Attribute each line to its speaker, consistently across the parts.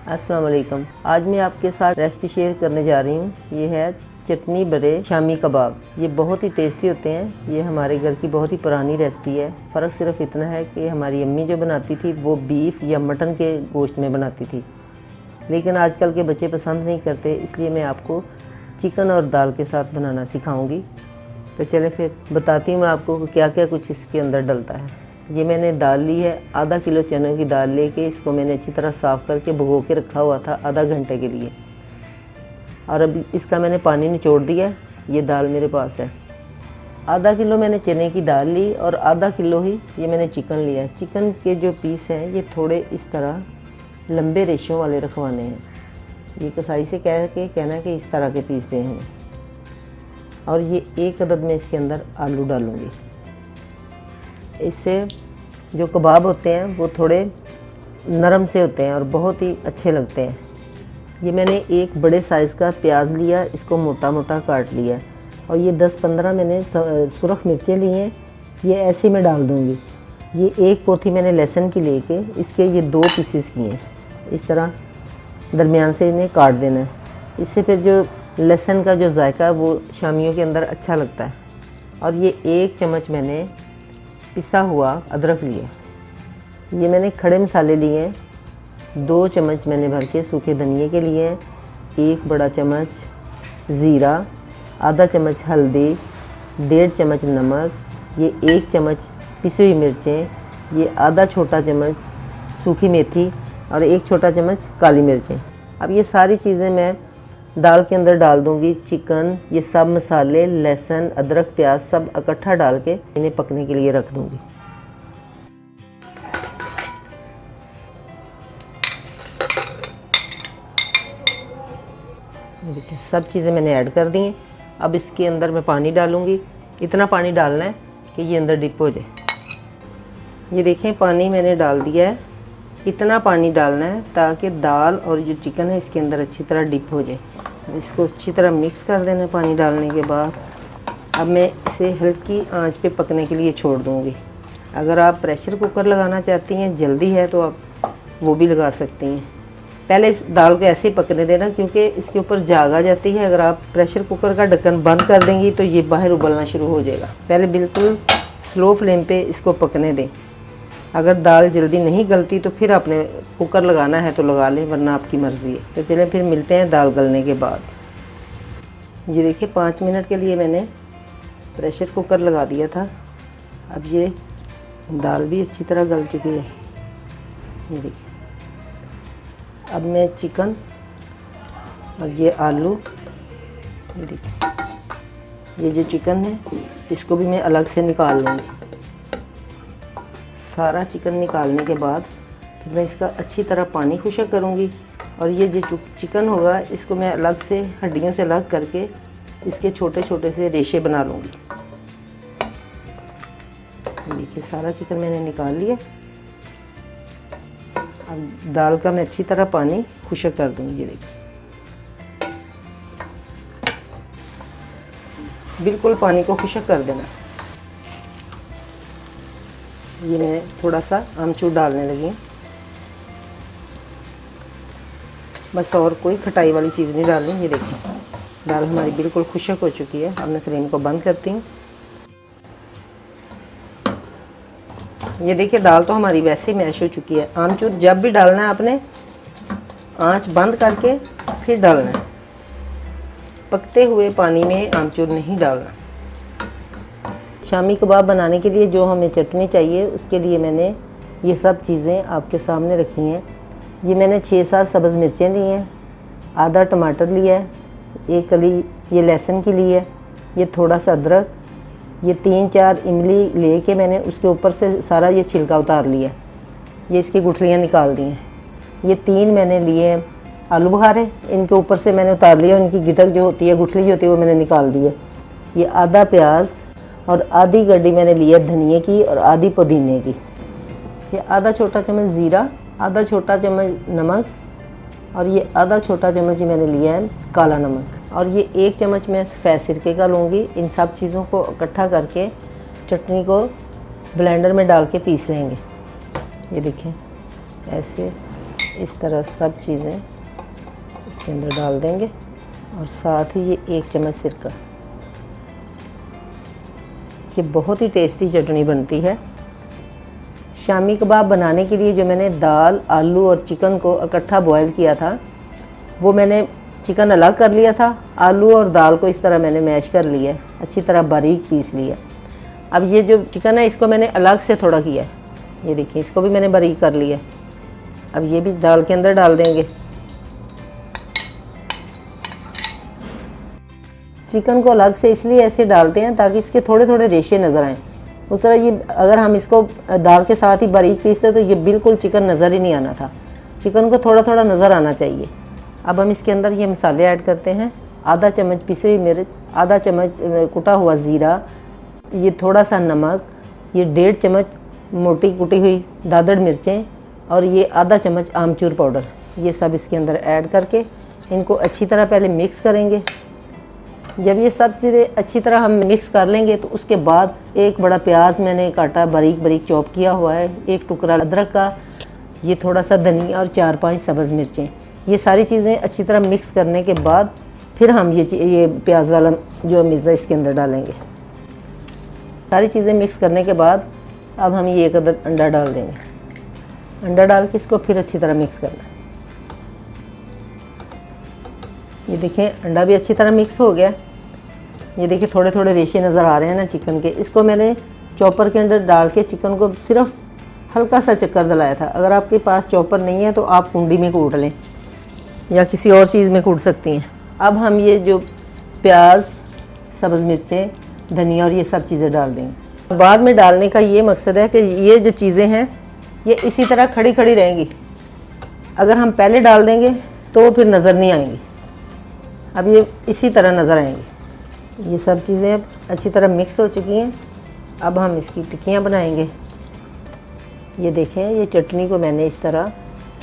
Speaker 1: अस्सलाम वालेकुम। आज मैं आपके साथ रेसिपी शेयर करने जा रही हूँ। ये है चटनी बड़े शामी कबाब। ये बहुत ही टेस्टी होते हैं। ये हमारे घर की बहुत ही पुरानी रेसिपी है। फ़र्क सिर्फ इतना है कि हमारी अम्मी जो बनाती थी वो बीफ या मटन के गोश्त में बनाती थी, लेकिन आजकल के बच्चे पसंद नहीं करते, इसलिए मैं आपको चिकन और दाल के साथ बनाना सिखाऊंगी। तो चले फिर बताती हूँ मैं आपको क्या क्या कुछ इसके अंदर डलता है। ये मैंने दाल ली है, आधा किलो चनों की दाल लेके इसको मैंने अच्छी तरह साफ़ करके भिगो के रखा हुआ था आधा घंटे के लिए, और अब इसका मैंने पानी निचोड़ दिया। ये दाल मेरे पास है। आधा किलो मैंने चने की दाल ली और आधा किलो ही ये मैंने चिकन लिया है। चिकन के जो पीस हैं ये थोड़े इस तरह लंबे रेशों वाले रखवाने हैं। ये कसाई से कहना है कि इस तरह के पीस दें हमें। और ये एक अदद में इसके अंदर आलू डालूँगी। इससे जो कबाब होते हैं वो थोड़े नरम से होते हैं और बहुत ही अच्छे लगते हैं। ये मैंने एक बड़े साइज़ का प्याज लिया, इसको मोटा मोटा काट लिया, और ये 10-15 मैंने सुरख मिर्चें ली हैं, ये ऐसे में डाल दूँगी। ये एक पोथी मैंने लहसुन की लेके इसके ये 2 पीसेस किए हैं। इस तरह दरमियान से इन्हें काट देना है। इससे फिर जो लहसुन का जो जायका है वो शामियों के अंदर अच्छा लगता है। और ये 1 चम्मच मैंने पिसा हुआ अदरक लिया। ये मैंने खड़े मसाले लिए हैं। 2 चम्मच मैंने भर के सूखे धनिए के लिए हैं। 1 बड़ा चम्मच ज़ीरा, आधा चम्मच हल्दी, 1.5 चम्मच नमक, ये 1 चम्मच पिसी हुई मिर्चें, ये आधा छोटा चम्मच सूखी मेथी और 1 छोटा चम्मच काली मिर्चें। अब ये सारी चीज़ें मैं दाल के अंदर डाल दूंगी। चिकन, ये सब मसाले, लहसुन, अदरक, प्याज सब इकट्ठा डाल के इन्हें पकने के लिए रख दूंगी। देखिए सब चीज़ें मैंने ऐड कर दी हैं। अब इसके अंदर मैं पानी डालूंगी। इतना पानी डालना है कि ये अंदर डिप हो जाए। ये देखें पानी मैंने डाल दिया है। इतना पानी डालना है ताकि दाल और जो चिकन है इसके अंदर अच्छी तरह डिप हो जाए। इसको अच्छी तरह मिक्स कर देना पानी डालने के बाद। अब मैं इसे हल्की आंच पे पकने के लिए छोड़ दूँगी। अगर आप प्रेशर कुकर लगाना चाहती हैं, जल्दी है तो आप वो भी लगा सकती हैं। पहले इस दाल को ऐसे ही पकने देना, क्योंकि इसके ऊपर जाग आ जाती है। अगर आप प्रेशर कुकर का ढक्कन बंद कर देंगी तो ये बाहर उबलना शुरू हो जाएगा। पहले बिल्कुल स्लो फ्लेम पे इसको पकने दें। अगर दाल जल्दी नहीं गलती तो फिर आपने कुकर लगाना है तो लगा लें, वरना आपकी मर्ज़ी है। तो चलें फिर मिलते हैं दाल गलने के बाद। ये देखिए 5 मिनट के लिए मैंने प्रेशर कुकर लगा दिया था। अब ये दाल भी अच्छी तरह गल चुकी है। ये देखिए अब मैं चिकन और ये आलू, ये देखिए ये जो चिकन है इसको भी मैं अलग से निकाल लूँगी। सारा चिकन निकालने के बाद फिर मैं इसका अच्छी तरह पानी खुश्क करूँगी, और ये जो चिकन होगा इसको मैं अलग से हड्डियों से अलग करके इसके छोटे छोटे से रेशे बना लूँगी। देखिए सारा चिकन मैंने निकाल लिया। अब दाल का मैं अच्छी तरह पानी खुश्क कर दूँगी। देखिए बिल्कुल पानी को खुश्क कर देना। ये मैं थोड़ा सा आमचूर डालने लगी, बस, और कोई खटाई वाली चीज़ नहीं डालनी। ये देखिए दाल हमारी बिल्कुल खुश्क हो चुकी है। अब मैं फ्लेम को बंद करती हूँ। ये देखिए दाल तो हमारी वैसे ही मैश हो चुकी है। आमचूर जब भी डालना है आपने आंच बंद करके फिर डालना है। पकते हुए पानी में आमचूर नहीं डालना। शामी कबाब बनाने के लिए जो हमें चटनी चाहिए उसके लिए मैंने ये सब चीज़ें आपके सामने रखी हैं। ये मैंने 6-7 सब्ज़ मिर्चें ली हैं, आधा टमाटर लिया है, 1 कली ये लहसुन की ली है, ये थोड़ा सा अदरक, ये 3-4 इमली लेके मैंने उसके ऊपर से सारा ये छिलका उतार लिया, ये इसकी गुठलियाँ निकाल दी हैं। ये 3 मैंने लिए आलू बुखारे, इनके ऊपर से मैंने उतार लिया, उनकी गिटक जो होती है, गुठली जो होती है वो मैंने निकाल दी है। ये आधा प्याज और आधी गड्डी मैंने लिया धनिए की और आधी पुदीने की। ये आधा छोटा चम्मच ज़ीरा, आधा छोटा चम्मच नमक, और ये आधा छोटा चम्मच ही मैंने लिया है काला नमक, और ये 1 चम्मच मैं सफ़ेद सिरके का लूँगी। इन सब चीज़ों को इकट्ठा करके चटनी को ब्लेंडर में डाल के पीस लेंगे। ये देखें ऐसे इस तरह सब चीज़ें इसके अंदर डाल देंगे और साथ ही ये 1 चम्मच सिरका। ये बहुत ही टेस्टी चटनी बनती है। शामी कबाब बनाने के लिए जो मैंने दाल, आलू और चिकन को इकट्ठा बॉयल किया था, वो मैंने चिकन अलग कर लिया था, आलू और दाल को इस तरह मैंने मैश कर लिया है, अच्छी तरह बारीक पीस लिया। अब ये जो चिकन है इसको मैंने अलग से थोड़ा किया है, ये देखिए इसको भी मैंने बारीक कर लिया। अब ये भी दाल के अंदर डाल देंगे। चिकन को अलग से इसलिए ऐसे डालते हैं ताकि इसके थोड़े थोड़े रेशे नज़र आएँ। उस तरह ये अगर हम इसको दाल के साथ ही बारीक पीसते तो ये बिल्कुल चिकन नज़र ही नहीं आना था। चिकन को थोड़ा थोड़ा नज़र आना चाहिए। अब हम इसके अंदर ये मसाले ऐड करते हैं। आधा चम्मच पिसी हुई मिर्च, आधा चम्मच कुटा हुआ ज़ीरा, ये थोड़ा सा नमक, ये 1.5 चम्मच मोटी कुटी हुई दादड़ मिर्चें और ये आधा चम्मच आमचूर पाउडर, ये सब इसके अंदर ऐड करके इनको अच्छी तरह पहले मिक्स करेंगे। जब ये सब चीज़ें अच्छी तरह हम मिक्स कर लेंगे तो उसके बाद एक बड़ा प्याज मैंने काटा, बारीक बारीक चॉप किया हुआ है, एक टुकड़ा अदरक का, ये थोड़ा सा धनिया और 4-5 सब्ज़ मिर्चें। ये सारी चीज़ें अच्छी तरह मिक्स करने के बाद फिर हम ये प्याज वाला जो मिर्चा इसके अंदर डालेंगे। सारी चीज़ें मिक्स करने के बाद अब हम ये 1 अदद अंडा डाल देंगे। अंडा डाल के इसको फिर अच्छी तरह मिक्स करना। ये देखें अंडा भी अच्छी तरह मिक्स हो गया। ये देखिए थोड़े थोड़े रेशे नज़र आ रहे हैं ना चिकन के। इसको मैंने चॉपर के अंदर डाल के चिकन को सिर्फ हल्का सा चक्कर दिलाया था। अगर आपके पास चॉपर नहीं है तो आप कुंडी में कूट लें या किसी और चीज़ में कूट सकती हैं। अब हम ये जो प्याज, सब्ज़ मिर्चें, धनिया और ये सब चीज़ें डाल देंगे। बाद में डालने का ये मकसद है कि ये जो चीज़ें हैं ये इसी तरह खड़ी खड़ी रहेंगी। अगर हम पहले डाल देंगे तो फिर नज़र नहीं आएंगी। अब ये इसी तरह नज़र आएंगी। ये सब चीज़ें अब अच्छी तरह मिक्स हो चुकी हैं। अब हम इसकी टिक्कियाँ बनाएंगे। ये देखें ये चटनी को मैंने इस तरह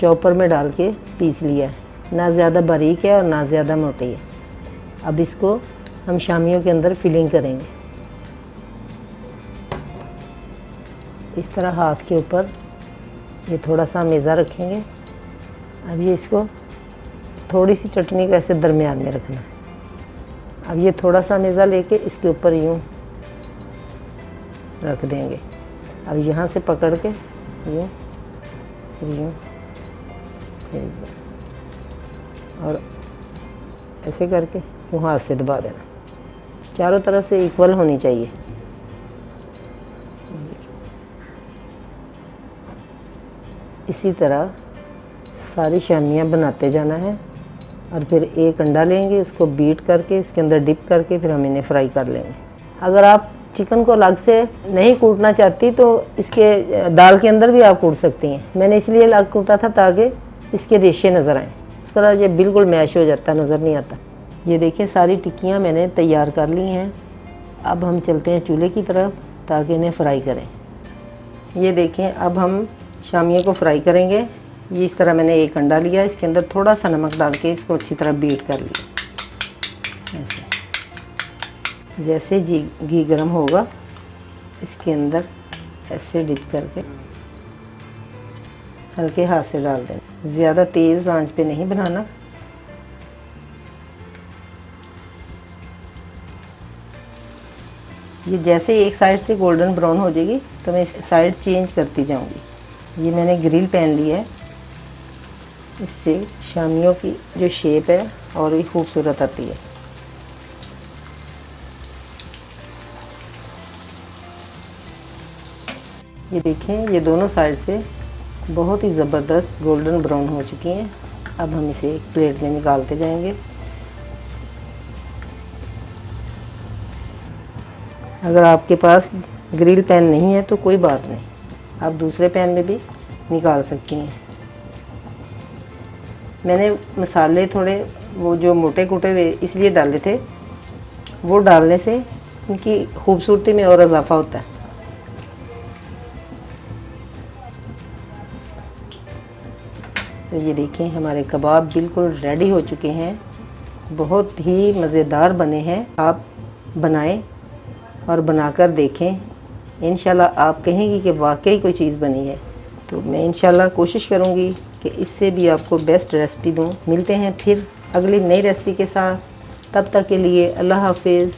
Speaker 1: चॉपर में डाल के पीस लिया है, ना ज़्यादा बारीक है और ना ज़्यादा मोटी है। अब इसको हम शामियों के अंदर फिलिंग करेंगे। इस तरह हाथ के ऊपर ये थोड़ा सा मेज़ा रखेंगे। अब ये इसको थोड़ी सी चटनी को ऐसे दरमियान में रखना है। अब ये थोड़ा सा मेज़ा लेके इसके ऊपर यूँ रख देंगे। अब यहाँ से पकड़ के यूँ फिर यूँ फिर और ऐसे करके यूँ हाथ से दबा देना। चारों तरफ से इक्वल होनी चाहिए। इसी तरह सारी शामियाँ बनाते जाना है और फिर एक अंडा लेंगे, उसको बीट करके इसके अंदर डिप करके फिर हम इन्हें फ्राई कर लेंगे। अगर आप चिकन को अलग से नहीं कूटना चाहती तो इसके दाल के अंदर भी आप कूट सकती हैं। मैंने इसलिए अलग कूटा था ताकि इसके रेशे नज़र आएँ। उस तरह ये बिल्कुल मैश हो जाता, नज़र नहीं आता। ये देखिए सारी टिक्कियाँ मैंने तैयार कर ली हैं। अब हम चलते हैं चूल्हे की तरफ ताकि इन्हें फ्राई करें। ये देखें अब हम शामियों को फ्राई करेंगे। ये इस तरह मैंने एक अंडा लिया, इसके अंदर थोड़ा सा नमक डाल के इसको अच्छी तरह बीट कर लिया। ऐसे जैसे घी गर्म होगा इसके अंदर ऐसे डिप करके हल्के हाथ से डाल दें। ज़्यादा तेज़ आंच पे नहीं बनाना। ये जैसे एक साइड से गोल्डन ब्राउन हो जाएगी तो मैं इस साइड चेंज करती जाऊंगी। ये मैंने ग्रिल पैन लिया है, इससे शामियों की जो शेप है और भी खूबसूरत आती है। ये देखें ये दोनों साइड से बहुत ही ज़बरदस्त गोल्डन ब्राउन हो चुकी हैं। अब हम इसे एक प्लेट में निकालते जाएंगे। अगर आपके पास ग्रिल पैन नहीं है तो कोई बात नहीं, आप दूसरे पैन में भी निकाल सकती हैं। मैंने मसाले थोड़े वो जो मोटे कूटे हुए इसलिए डाले थे, वो डालने से इनकी खूबसूरती में और इजाफा होता है। तो ये देखें हमारे कबाब बिल्कुल रेडी हो चुके हैं, बहुत ही मज़ेदार बने हैं। आप बनाएं और बनाकर देखें, इंशाल्लाह आप कहेंगी कि वाकई कोई चीज़ बनी है। तो मैं इंशाल्लाह कोशिश करूँगी कि इससे भी आपको बेस्ट रेसिपी दूँ। मिलते हैं फिर अगली नई रेसिपी के साथ, तब तक के लिए अल्लाह हाफिज़।